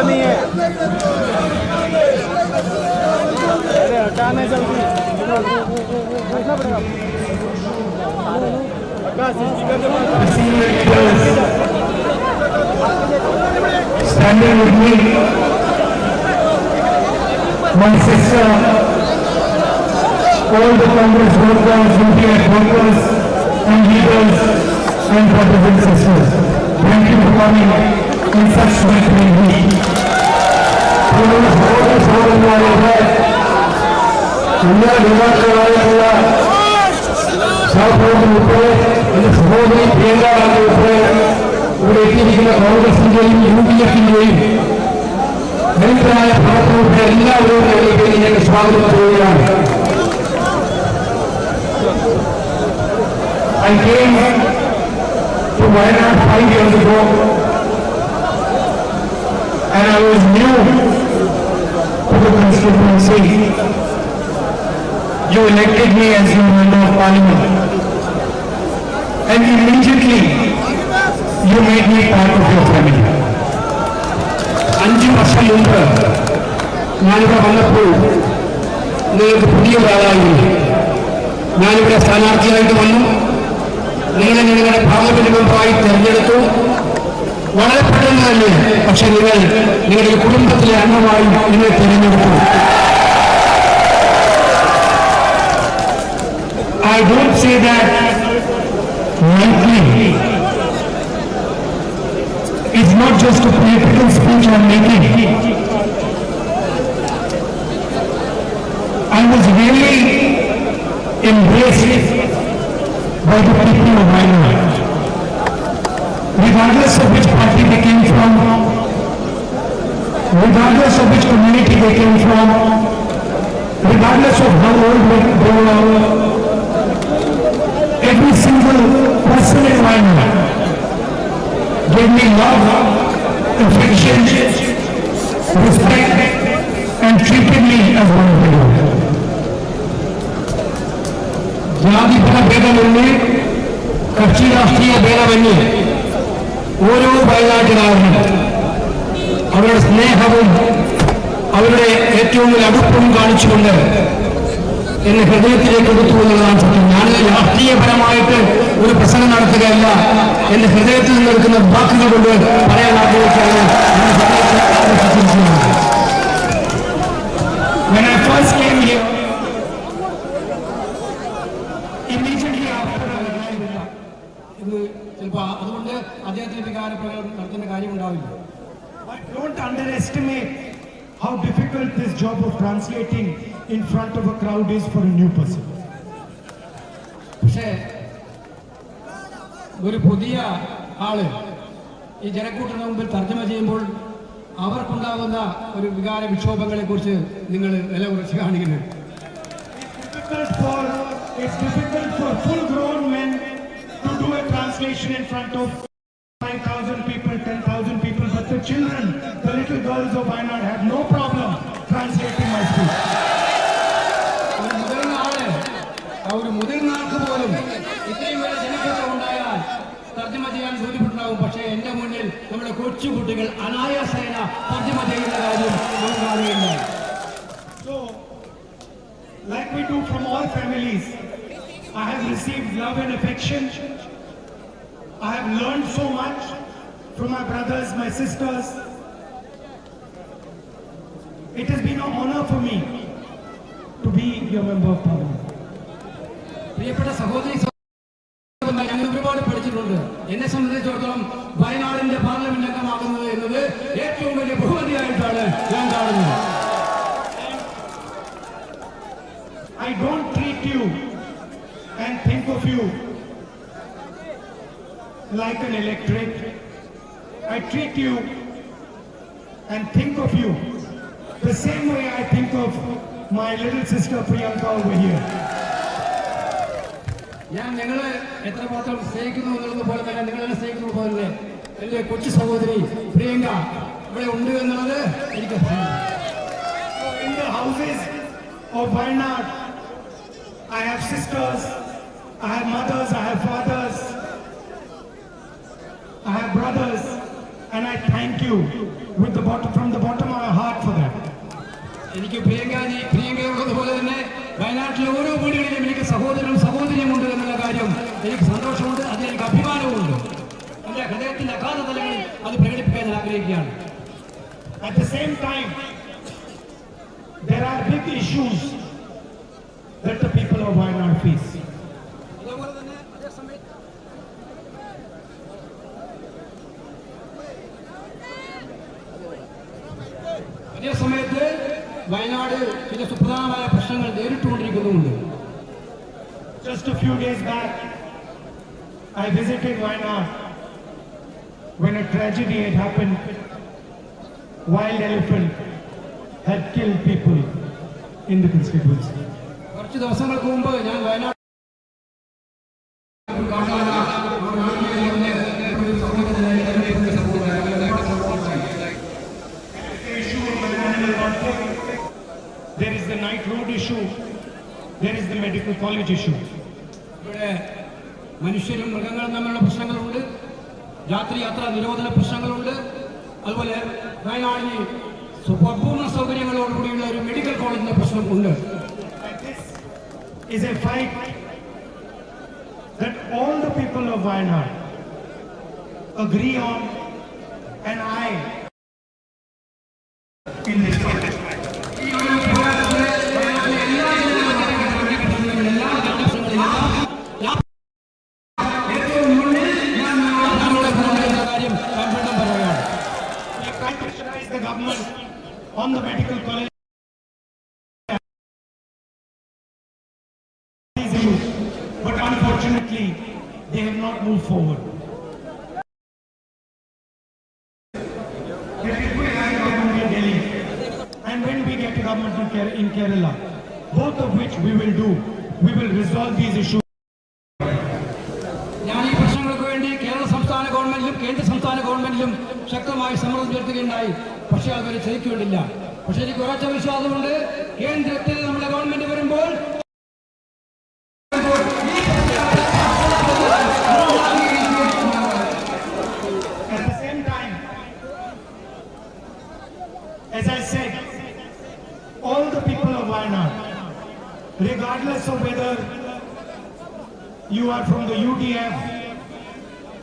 नहीं है, अरे हटाने जल्दी हटना पड़ेगा। Standing with me, my sister, all the Congress workers, UPF workers and leaders and brothers and sisters. Thank you for coming in such welcoming heat. സഹോദരി പ്രിയങ്ക ഇവിടെ എത്തിയിരിക്കുന്ന കോൺഗ്രസിന്റെയും UDF-ന്റെയും ദരിദ്രരായ പ്രവർത്തകരുടെ എല്ലാവരും ഞങ്ങൾ സ്വാഗതം ചെയ്യുകയാണ്. I came to Wayanad 5 years ago and I was new to the constituency. You elected me as your member of parliament and immediately you made me part of your family. 5 വർഷം മുമ്പ് ഞാനിവിടെ വന്നപ്പോൾ നിങ്ങൾക്ക് പുതിയ ഒരാളായിരുന്നു. ഞാനിവിടെ സ്ഥാനാർത്ഥിയായിട്ട് വന്നു. നിങ്ങളെ നിങ്ങളുടെ പാർലമെന്റ് മെമ്പറായി തെരഞ്ഞെടുത്തു. വളരെ പെട്ടെന്ന് തന്നെ പക്ഷെ നിങ്ങളുടെ കുടുംബത്തിലെ അംഗമായി നിങ്ങളെ തെരഞ്ഞെടുത്തു. I don't say that lightly. It's not just a political speech I'm making. I was really embraced by the people of Wayanad. Regardless of which party they came from, regardless of which community they came from, regardless of how old they were, every single person in Wayanad gave me love, affection, respect, and treated me as one of them. ജാതിപത ഭേദമന്യേ കക്ഷി രാഷ്ട്രീയ ഭേദമന്യേ ഓരോ വയനാട്ടിലാരും അവരുടെ സ്നേഹവും അവരുടെ ഏറ്റവും വലിയ അടുപ്പവും കാണിച്ചുകൊണ്ട് എന്നെ ഹൃദയത്തിലേക്ക് എടുത്തു എന്നുള്ളതാണ് സത്യം. ഞാൻ രാഷ്ട്രീയപരമായിട്ട് ഒരു പ്രസംഗം നടത്തുകയല്ല, എന്റെ ഹൃദയത്തിൽ നിന്നെടുക്കുന്ന വാക്കുകൾ കൊണ്ട് പറയാൻ ആഗ്രഹിക്കുകയാണ്. When I first came here, immediately after ഇത് ചിലപ്പോൾ അതുകൊണ്ട് അദ്ദേഹത്തിന് വികാരപ്രകടനം നടത്തേണ്ട കാര്യമുണ്ടാവില്ല. But don't underestimate how difficult this job of translating in front of a crowd is for a new person. പക്ഷേ ഒരു പുതിയ ആള് ഈ ജനക്കൂട്ടത്തിന് മുമ്പിൽ തർജ്ജമ ചെയ്യുമ്പോൾ അവർക്കുണ്ടാവുന്ന ഒരു വികാര വിക്ഷോഭങ്ങളെ കുറിച്ച് നിങ്ങൾ വില കുറച്ച് കാണിക്കുന്നു. It's difficult for full-grown men to do a translation in front of 5,000 people, 10,000 people, but the children, the little girls of Wayanad have no problem translating my speech. ഒരു മുതിർന്ന ആൾക്ക് പോലും ഇത്രയും വലിയ ജനക്കൂട്ടം ഉണ്ടായാൽ തർജ്ജമ ചെയ്യാൻ ബുദ്ധിമുട്ടുണ്ടാവും. പക്ഷേ എന്റെ മുന്നിൽ നമ്മുടെ കൊച്ചുകുട്ടികൾ അനായാസേന തർജ്ജമ ചെയ്യുന്ന കാര്യം നാം കാണുകയില്ല. So, like we do from all families, I have received love and affection. I have learned so much from my brothers, my sisters. It has been an honor for me to be your member of parliament. പ്രിയപ്പെട്ട സഹോദരി ഞങ്ങൾ ഒരുപാട് പഠിച്ചിട്ടുണ്ട്. എന്നെ സംബന്ധിച്ചിടത്തോളം വയനാടിന്റെ parliament അംഗമാകുന്നത് എന്നത് ഏറ്റവും വലിയ ബഹുമതിയായിട്ടാണ് ഞാൻ കാണുന്നത്. I don't treat you and think of you like an electorate. I treat you and think of you the same way I think of my little sister Priyanka over here. ഞാൻ നിങ്ങളെ എത്രമാത്രം സ്നേഹിക്കുന്നു എന്നുള്ളത് പോലെ തന്നെ നിങ്ങളെ സ്നേഹിക്കുന്നത് പോലെ എന്റെ കൊച്ചു സഹോദരി പ്രിയങ്ക ഇവിടെ ഉണ്ട് എന്നുള്ളത് എനിക്ക് in the houses of Wayanad I have sisters, I have mothers, I have fathers, I have brothers, and I thank you from the bottom of my heart for that. എനിക്ക് പ്രിയങ്കയുള്ളതുപോലെ തന്നെ വയനാട്ടിലെ ഓരോ വീടുകളിലും എനിക്ക് സഹോദരനും സഹോദരിയും ഉണ്ട് എന്നുള്ള കാര്യം എനിക്ക് സന്തോഷമുണ്ട്, അതിലെനിക്ക് അഭിമാനവുമുണ്ട്. എൻ്റെ ഹൃദയത്തിന്റെ അഗാധ തലങ്ങളിൽ അത് പ്രകടിപ്പിക്കാൻ ഞാൻ ആഗ്രഹിക്കുകയാണ്. At the same time, there are big issues that the people of Wayanad face. അതുപോലെ തന്നെ അതേ സമയത്ത് വയനാട് ചില സുപ്രധാനമായ പ്രശ്നങ്ങൾ നേരിട്ടുകൊണ്ടിരിക്കുന്നുമുണ്ട്. Just a few days back, I visited Wayanad when a tragedy had happened. Wild elephant had killed people in the constituency. കുറച്ച് ദിവസങ്ങൾക്ക് മുമ്പ് ഞാൻ Wayanad There is the night road issue. There is the medical college issue. ഇവിടെ മനുഷ്യരും മൃഗങ്ങളും തമ്മിലുള്ള പ്രശ്നങ്ങളുണ്ട്, രാത്രി യാത്രാ നിരോധന പ്രശ്നങ്ങളുണ്ട്, അതുപോലെ വയനാടിന് പൂർണ്ണ സൗകര്യങ്ങളോടുകൂടിയുള്ള ഒരു മെഡിക്കൽ കോളേജിന്റെ പ്രശ്നമുണ്ട്. Is a fight that all the people of Wayanad agree on, and I in this fight. The government on the medical college, but unfortunately they have not moved forward. There is a government in Delhi, and when we get a government in Kerala, both of which we will do, we will resolve these issues. ഞാൻ ഈ പ്രശ്നങ്ങൾക്ക് വേണ്ടി കേരള സംസ്ഥാന ഗവൺമെന്റിലും കേന്ദ്ര സംസ്ഥാന ഗവൺമെന്റിലും ശക്തമായി സമ്മർദ്ദം ചെലുത്തുകയുണ്ടായി. പക്ഷേ അവരെ ചെയ്യിക്കേണ്ടില്ല. പക്ഷെ എനിക്ക് ഉറച്ച വിശ്വാസമുണ്ട്, കേന്ദ്രത്തിൽ നമ്മുടെ ഗവൺമെന്റ് വരുമ്പോൾ At the same time, as I said, all the people of Wayanad, regardless of whether you are from the UDF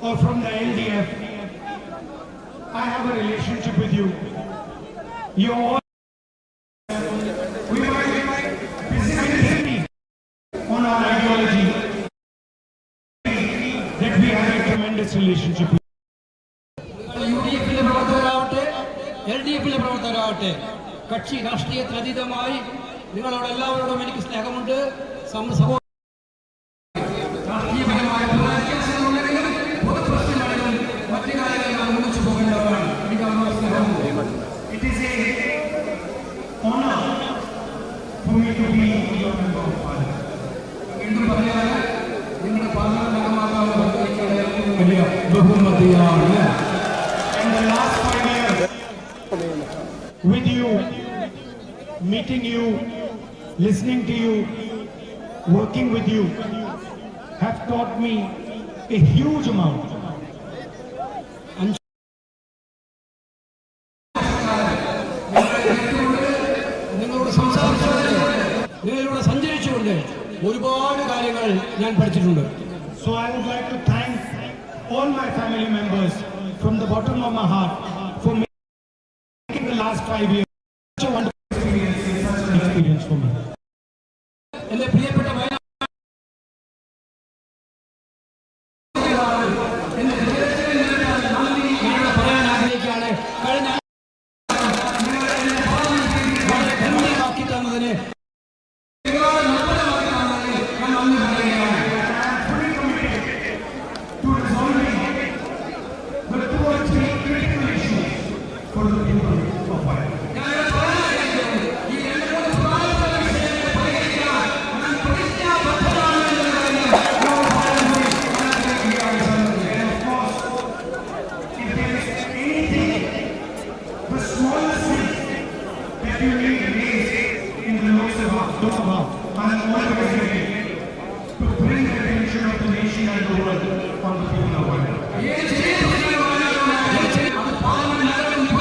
or from the LDF, I have a relationship with you. You all, we might disagree on our ideology, that we have a tremendous relationship with you. UDF-ലെ പ്രവർത്തകരാവട്ടെ LDF-ലെ പ്രവർത്തകരാവട്ടെ, കക്ഷി രാഷ്ട്രീയത്തിന് അതീതമായി നിങ്ങളോട് എല്ലാവരോടും എനിക്ക് സ്നേഹമുണ്ട്. രാഷ്ട്രീയപരമായ പൊതുപ്രശ്നങ്ങളിലും മറ്റു കാര്യങ്ങളിലും ഒന്നിച്ചു പോകേണ്ടവരാണ്. എനിക്ക് അവരുടെ സ്നേഹമുണ്ട്. It is an honor for me to be your member of parliament. വീണ്ടും പറഞ്ഞാൽ നിങ്ങളുടെ പാർലമെന്റ് അംഗമാകാവുന്ന വലിയ ബഹുമതിയാണ്. And the last 5 years with you, meeting you, listening to you, working with you, have taught me a huge amount. നിങ്ങളോട് സംസാരിച്ചുകൊണ്ട് നിങ്ങളിലൂടെ സഞ്ചരിച്ചുകൊണ്ട് ഒരുപാട് കാര്യങ്ങൾ ഞാൻ പഠിച്ചിട്ടുണ്ട്. So I would like to thank all my family members from the bottom of my heart for making the last 5 years such a wonderful experience for me. എന്റെ പ്രിയപ്പെട്ട പറയാൻ ആഗ്രഹിക്കുകയാണ്. കഴിഞ്ഞ ധന്യമാക്കി തന്നതിന് To resolving the 2 or 3 critical issues for the people of Wayanad. The smallest thing that you need is in the Lok Sabha, I am always ready to bring the attention of the nation and the world on the people of Wayanad. അത് parliament